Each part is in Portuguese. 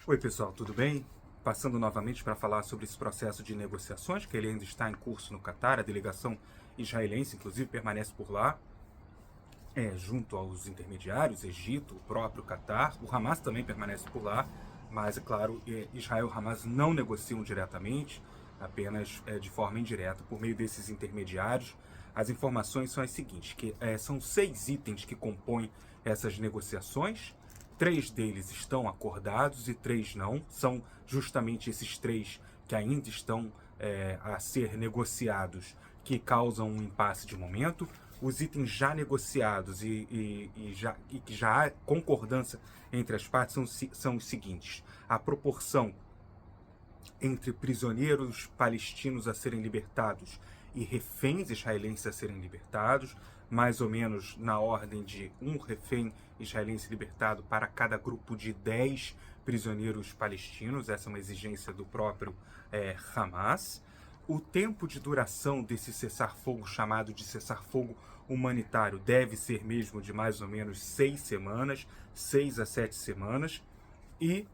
Oi pessoal, tudo bem? Passando novamente para falar sobre esse processo de negociações, que ele ainda está em curso no Catar. A delegação israelense, inclusive, permanece por lá, junto aos intermediários, Egito, o próprio Catar. O Hamas também permanece por lá, mas, é claro, Israel e Hamas não negociam diretamente, apenas de forma indireta, por meio desses intermediários. As informações são as seguintes, que são 6 itens que compõem essas negociações. 3 deles estão acordados e 3 não. São justamente esses 3 que ainda estão a ser negociados que causam um impasse de momento. Os itens já negociados e que já há concordância entre as partes são os seguintes: a proporção entre prisioneiros palestinos a serem libertados e reféns israelenses a serem libertados, mais ou menos na ordem de um refém israelense libertado para cada grupo de 10 prisioneiros palestinos. Essa é uma exigência do próprio Hamas. O tempo de duração desse cessar-fogo, chamado de cessar-fogo humanitário, deve ser mesmo de mais ou menos 6 semanas, 6 a 7 semanas, e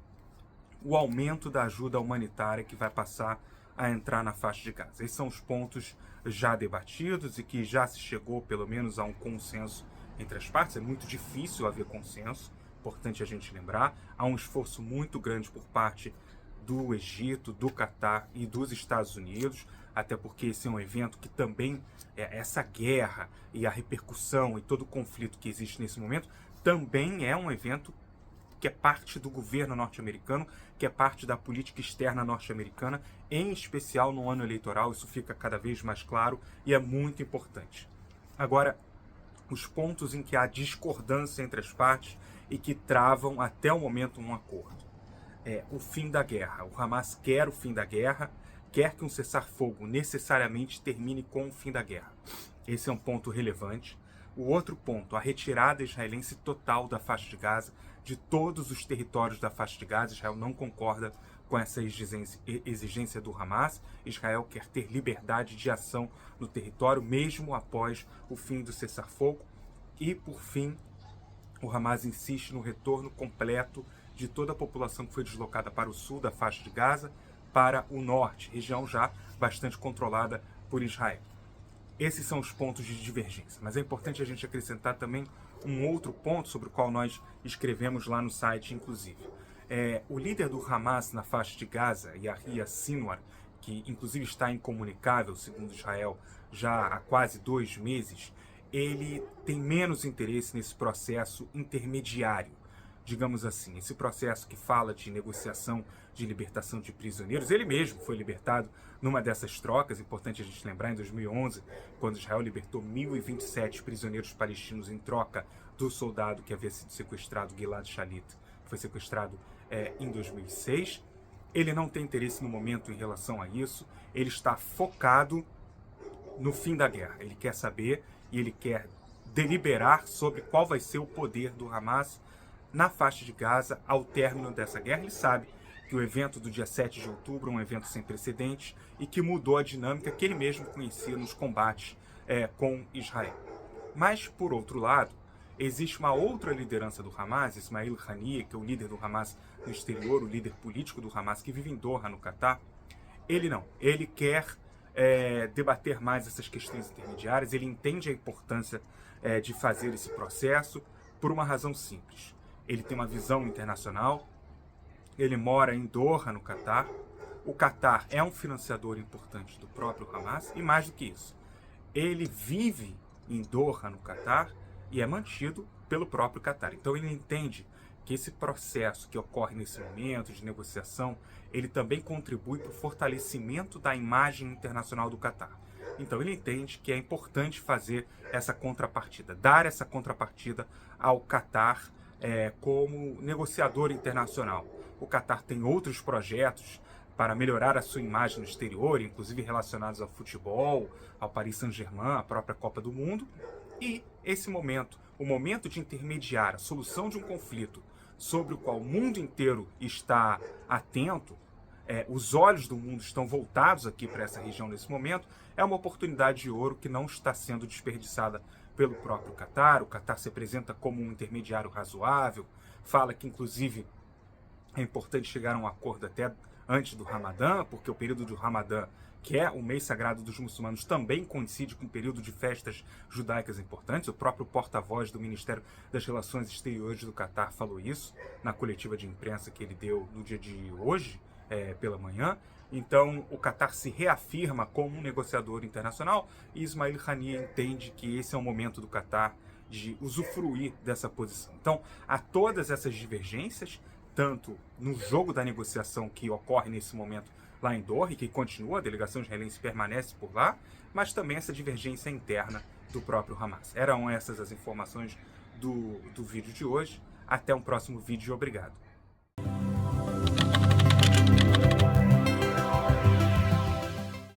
o aumento da ajuda humanitária que vai passar a entrar na faixa de Gaza. Esses são os pontos já debatidos e que já se chegou pelo menos a um consenso entre as partes. É muito difícil haver consenso, importante a gente lembrar. Há um esforço muito grande por parte do Egito, do Catar e dos Estados Unidos, até porque esse é um evento que também, essa guerra e a repercussão e todo o conflito que existe nesse momento, também é um evento que é parte do governo norte-americano, que é parte da política externa norte-americana, em especial no ano eleitoral. Isso fica cada vez mais claro e é muito importante. Agora, os pontos em que há discordância entre as partes e que travam até o momento um acordo. O fim da guerra. O Hamas quer o fim da guerra, quer que um cessar-fogo necessariamente termine com o fim da guerra. Esse é um ponto relevante. O outro ponto, a retirada israelense total da faixa de Gaza, de todos os territórios da faixa de Gaza. Israel não concorda com essa exigência do Hamas. Israel quer ter liberdade de ação no território, mesmo após o fim do cessar-fogo. E, por fim, o Hamas insiste no retorno completo de toda a população que foi deslocada para o sul da faixa de Gaza, para o norte, região já bastante controlada por Israel. Esses são os pontos de divergência, mas é importante a gente acrescentar também um outro ponto sobre o qual nós escrevemos lá no site, inclusive. O líder do Hamas na faixa de Gaza, Yahya Sinwar, que inclusive está incomunicável, segundo Israel, já há quase 2 meses, ele tem menos interesse nesse processo intermediário, digamos assim, esse processo que fala de negociação de libertação de prisioneiros. Ele mesmo foi libertado numa dessas trocas. Importante a gente lembrar, em 2011, quando Israel libertou 1.027 prisioneiros palestinos em troca do soldado que havia sido sequestrado, Gilad Shalit, que foi sequestrado em 2006. Ele não tem interesse no momento em relação a isso. Ele está focado no fim da guerra. Ele quer saber e ele quer deliberar sobre qual vai ser o poder do Hamas na faixa de Gaza ao término dessa guerra. Ele sabe que o evento do dia 7 de outubro é um evento sem precedentes e que mudou a dinâmica que ele mesmo conhecia nos combates com Israel. Mas, por outro lado, existe uma outra liderança do Hamas, Ismail Haniyeh, que é o líder do Hamas no exterior, o líder político do Hamas, que vive em Doha, no Catar. Ele não. Ele quer debater mais essas questões intermediárias. Ele entende a importância de fazer esse processo por uma razão simples. Ele tem uma visão internacional, ele mora em Doha, no Catar. O Catar é um financiador importante do próprio Hamas e, mais do que isso, ele vive em Doha, no Catar, e é mantido pelo próprio Catar. Então ele entende que esse processo que ocorre nesse momento de negociação, ele também contribui para o fortalecimento da imagem internacional do Catar. Então ele entende que é importante fazer essa contrapartida, dar essa contrapartida ao Catar como negociador internacional. O Catar tem outros projetos para melhorar a sua imagem no exterior, inclusive relacionados ao futebol, ao Paris Saint-Germain, à própria Copa do Mundo. E esse momento, o momento de intermediar a solução de um conflito sobre o qual o mundo inteiro está atento, os olhos do mundo estão voltados aqui para essa região nesse momento, é uma oportunidade de ouro que não está sendo desperdiçada pelo próprio Catar. O Catar se apresenta como um intermediário razoável, fala que inclusive É importante chegar a um acordo até antes do Ramadã, porque o período do Ramadã, que é o mês sagrado dos muçulmanos, também coincide com o período de festas judaicas importantes. O próprio porta-voz do Ministério das Relações Exteriores do Catar falou isso na coletiva de imprensa que ele deu no dia de hoje, pela manhã. Então, o Catar se reafirma como um negociador internacional e Ismail Haniyeh entende que esse é o momento do Catar de usufruir dessa posição. Então, há todas essas divergências, tanto no jogo da negociação que ocorre nesse momento lá em Doha, que continua, a delegação israelense permanece por lá, mas também essa divergência interna do próprio Hamas. Eram essas as informações do vídeo de hoje. Até um próximo vídeo e obrigado.